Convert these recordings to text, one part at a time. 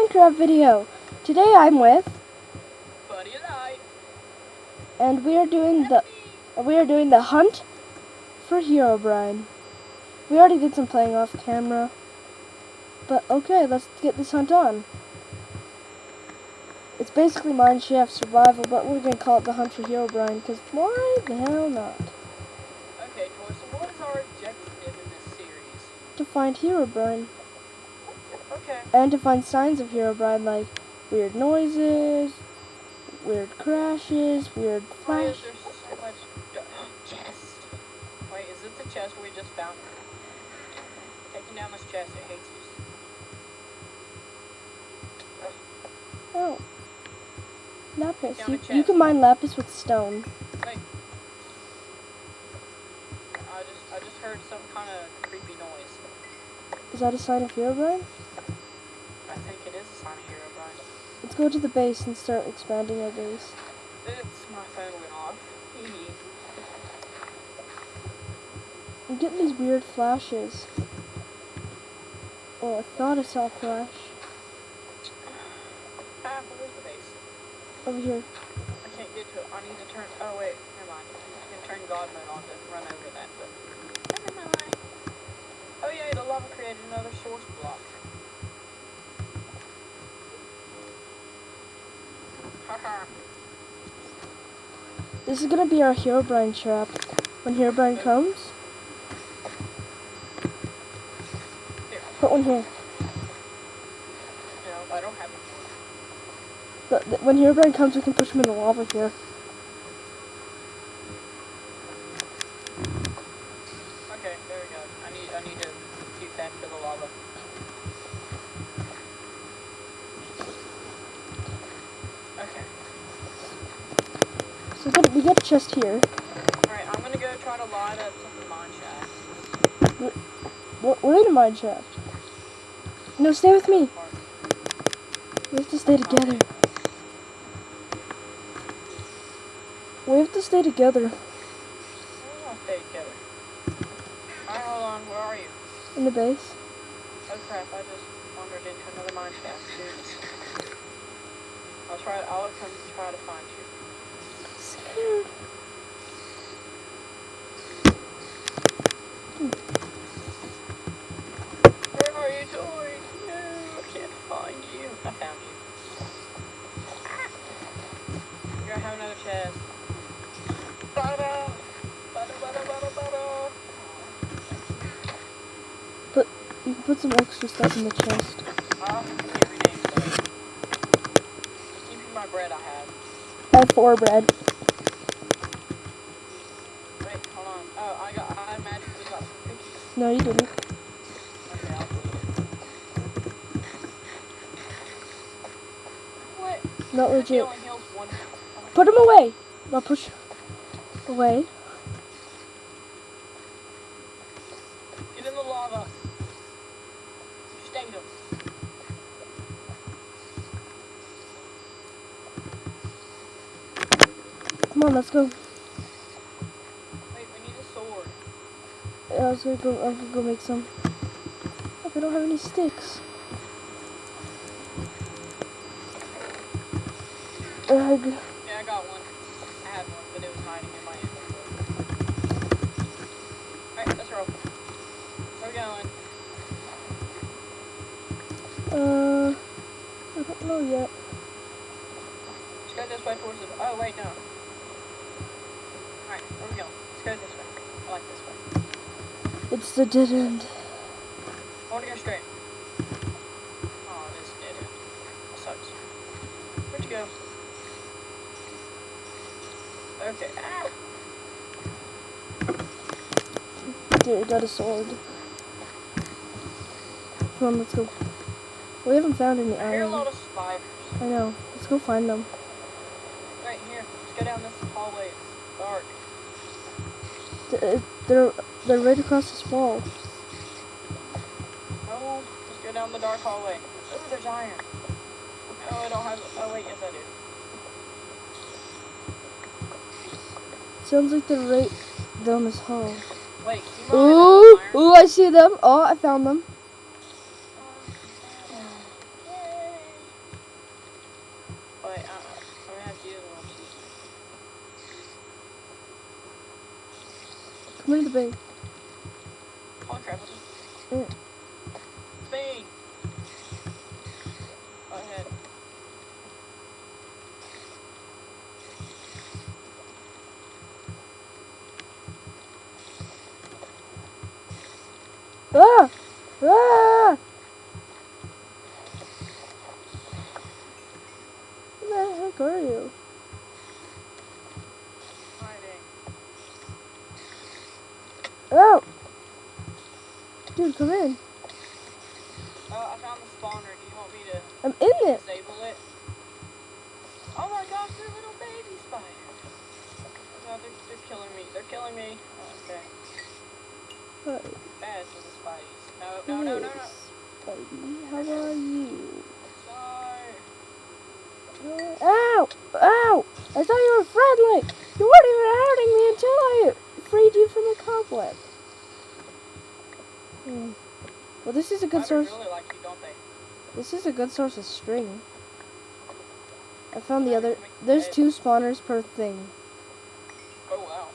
Minecraft video. Today I'm with Buddy Light. and we are doing the hunt for Herobrine. We already did some playing off camera. But okay, let's get this hunt on. It's basically Mineshaft survival, but we're gonna call it the hunt for Herobrine, because why the hell not? Okay, Tor, so what is our objective in this series? To find Herobrine. Okay. And to find signs of Herobrine, like weird noises, weird crashes, weird Why flash. is there so much chest? Wait, is it the chest we just found? Taking down this chest, it hates you. Oh. Lapis. Found a You chest. can mine lapis with stone. Wait. I just heard some kind of creepy noise. Is that a sign of Herobrine? I think it is a sign of Herobrine. Let's go to the base and start expanding our base. Oops, my phone went off. Hee. I'm getting these weird flashes. Oh, I thought I saw a flash. Ah, where's the base? Over here. I can't get to it. I need to turn. Oh wait, never mind. I can turn God mode on to run over that, but never mind. Oh yeah, the lava created another source block. Haha. This is gonna be our Herobrine trap. When Herobrine comes, Here. put one here. No, I don't have it. But when Herobrine comes, we can push him in the lava here. Okay, there we go. I need to keep that to the lava. Okay. So we got a chest here. Alright, I'm gonna go try to line up some mine shafts. We're in a mine shaft. No, stay with me. We have to stay together. We have to stay together. I'll stay together. Alright, hold on. Where are you? In the base. Oh crap, I just wandered into another mine shaft. Dude. I'll come try to find you. Scared. Where are you, Toy? No, I can't find you. I found you. Here, I have another chest. Bada! Bada, bada, bada, bada. You can put some extra stuff in the chest. I'll get renamed though. Keep you my bread I have. I have 4 bread. Wait, hold on. Oh, I magically got some cookies. No, you didn't. Okay, I'll eat it. What? Not It legit. only heals one. Put him away. Now push away. Get in the lava. Sting him. Come on, let's go. Wait, we need a sword. I was gonna go make some. Look, I don't have any sticks. Ugh. Yeah, I got one. I had one, but it was hiding in my inventory. Alright, let's roll. We're going. I don't know yet. Let's go this way towards the... Oh, wait, no. Alright, where we going? Let's go this way. I like this way. It's the dead end. I want to go straight. Oh, it is dead end. That sucks. Where'd you go? Okay. Ah! Dude, I got a sword. Come on, let's go. We haven't found any I hear a iron. lot of spiders. I know. Let's go find them. Right here. Let's go down this hallway. It's dark. They're right across this wall. Oh, let's go down the dark hallway. Oh, there's iron. Oh, I don't have... Oh, wait, yes, I do. Sounds like they're right down this hall. Wait, can you mine Ooh, iron? ooh, I see them. Oh, I found them. Yay. Come into the bay. Holy crap. Yeah. It's me. Go ahead. Ah! Ah! Where the heck are you? Hiding. Oh! Dude, come in. Oh, I found the spawner. Do you want me to I'm in it. disable it? Oh my gosh, they're little baby spiders. Oh god, they're killing me. They're killing me. Oh, okay. Hi. Bad for the spideys. No. Spidey, how are you? Sorry. Ow! Ow! I thought you were friendly! You weren't even hurting me until I freed you from the cobweb. Well, this is a good Spiders source. really like you, don't they? This is a good source of string. I found the other. There's 2 spawners per thing. Oh wow.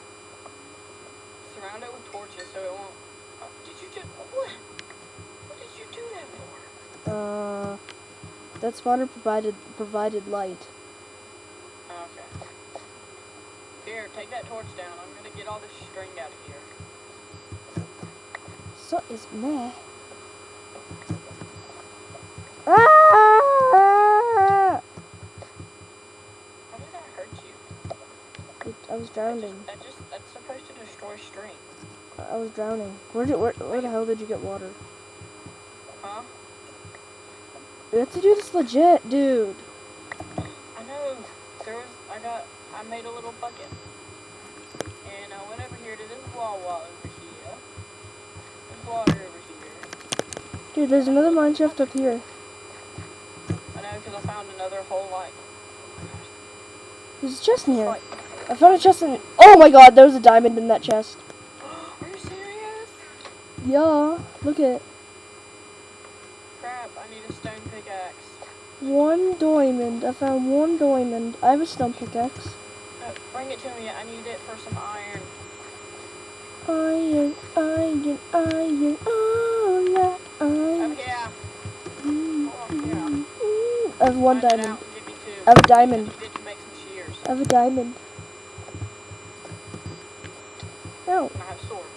Surround it with torches so it won't. Oh, did you just what? What did you do that for? That spawner provided light. Oh, okay. Here, take that torch down. I'm gonna get all this string out of here. So is meh. Ah! How did that hurt you? I was drowning. That's supposed to destroy string. I was drowning. Where the hell did you get water? Huh? We have to do this legit, dude. I know. I made a little bucket. And I went over here to this wall over here. There's water over here. Dude, there's another mine shaft up here. I know, because I found another whole, There's a chest in here. I found a chest in... Oh my god, there was a diamond in that chest. Are you serious? Yeah, look at it. Crap, I need a stone pickaxe. 1 diamond. I found 1 diamond. I have a stone pickaxe. Bring it to me. I need it for some iron. Iron, all that iron. Yeah. Oh, yeah. I have 1 Find it diamond. out and give me 2. I have a diamond. I need it to make some shears. I have a diamond. No. And I have a sword.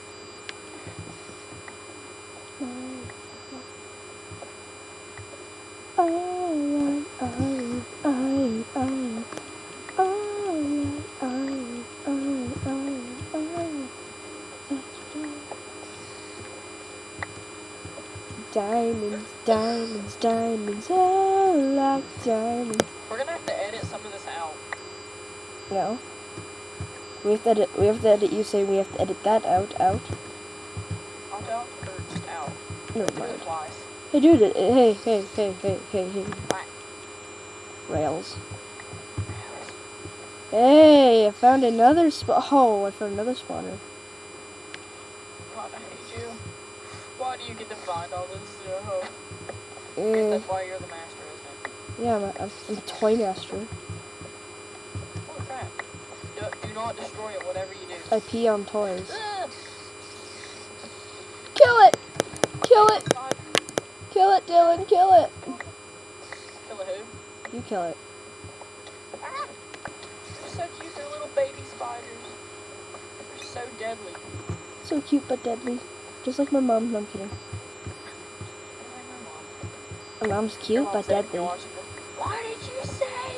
Diamonds, diamonds, diamonds, oh, like diamonds. We're gonna have to edit some of this out. No. We have to edit you saying we have to edit that out. Out or just out? Never Do mind. it twice. Hey dude, hey. Right. Rails. Hey, I found another I found another spawner. God, I hate you. Why do you get to find all this stuff? That's why you're the master, isn't it? Yeah, I'm a toy master. Oh crap. Do not destroy it, whatever you do. I pee on toys. Ugh. Kill it! Kill it! God. Kill it, Dylan, kill it! Kill a who? You kill it. Ah! They're so cute, they're little baby spiders. They're so deadly. So cute but deadly. Just like my mom. No, I'm kidding. They're like my mom. My mom's Your cute mom but said deadly. you're watching this. What did you say?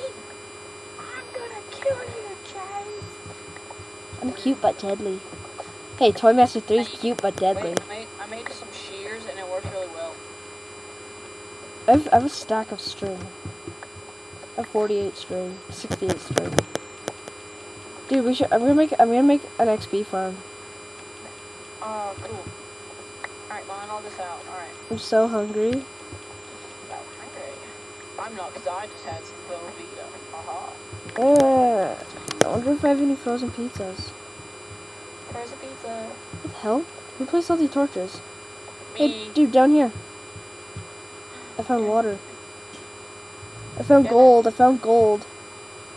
I'm gonna kill you, Chase. I'm cute but deadly. Hey, Toy Master 3 is cute but deadly. Wait, I made some shears and it worked really well. I have a stack of string. I have 48 string, 68 string. Dude, I'm gonna make an XP farm. Oh, cool. Alright, mine all this out. Alright. I'm so hungry. So hungry. I'm not, because I just had some Velveeta. Haha. I wonder if I have any frozen pizzas. Frozen pizza. What the hell? Who placed all these torches? Me. Hey, dude, down here. I found water. I found gold. I found gold.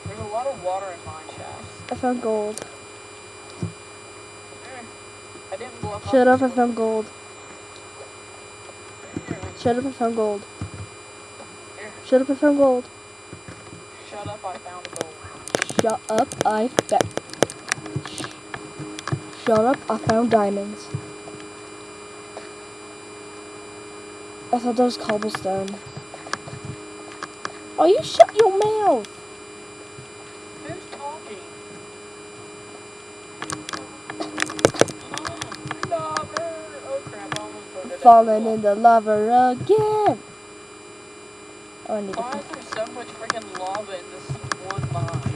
There's a lot of water in mine shafts. I found gold. I didn't blow up. Shut up, I found gold. Shut up, I found gold. Shut up, I found gold. Shut up, I found gold. Shut up, Shut up, I found diamonds. I thought that was cobblestone. Oh, you shut your mouth! Who's talking? Lover! Oh crap, I almost put it Falling in the lava again! Oh, I need Why to... is there so much freaking lava in this one mine?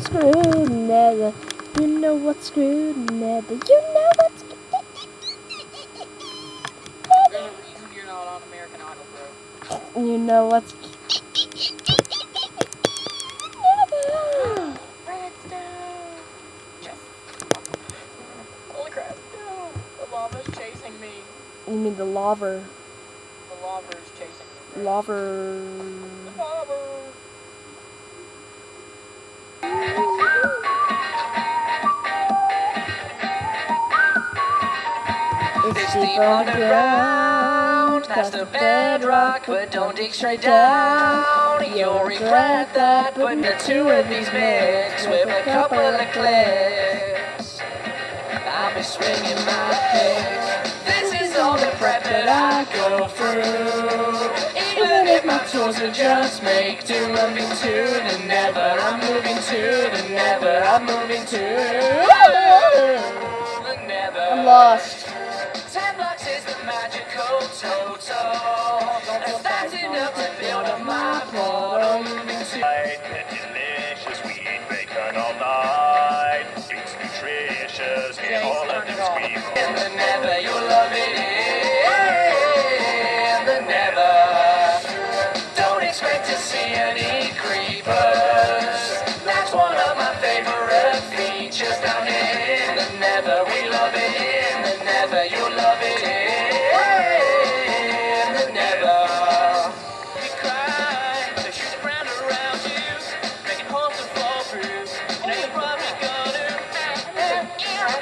Screwed nether. You know what's screwed nether. You know what's There's a reason you're not on American Idol, bro. You know what's... Redstone! Yes! Holy crap, no! The lava's chasing me. You mean the lava. The lava is chasing me. Lava. The lava! It's deep underground, past the bedrock, but don't dig straight down. You'll regret that, putting the two of these mix with a couple of clicks. I'll be swinging my pick. This is all the prep that I go through. Even if my tools are just make do, moving to the never. I'm moving to the never. I'm moving to the never. I'm lost. 10 blocks is the magical total. And that's enough to build up my portal. Moving to It's delicious, we eat bacon all night. It's nutritious, in all of this we in the nether, you'll love it in the nether. Don't expect to see any creepers. That's one of my favorite features down here in the nether. We love it in the nether, you'll love it in the nether. You cry, they shoot the ground around you, making holes to fall through. You know you're probably gonna get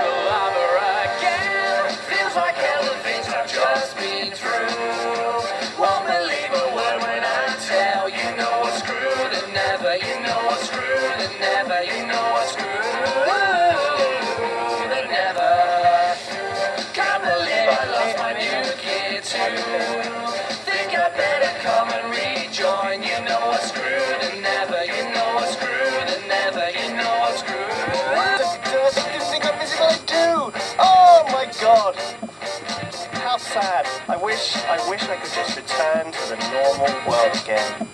the lava again. Feels like hell, the things I've just been through. Won't believe a word when I tell you know what's screwed and never. You know what's screwed and never. You know what's screwed and never. Can't believe I lost my new kid too. Think I better come and rejoin. You know what's screwed and never. You know what's screwed and never. You know what's screwed. didn't think I'm missing I do. Oh my god. How sad. I wish I could just return to the normal world again.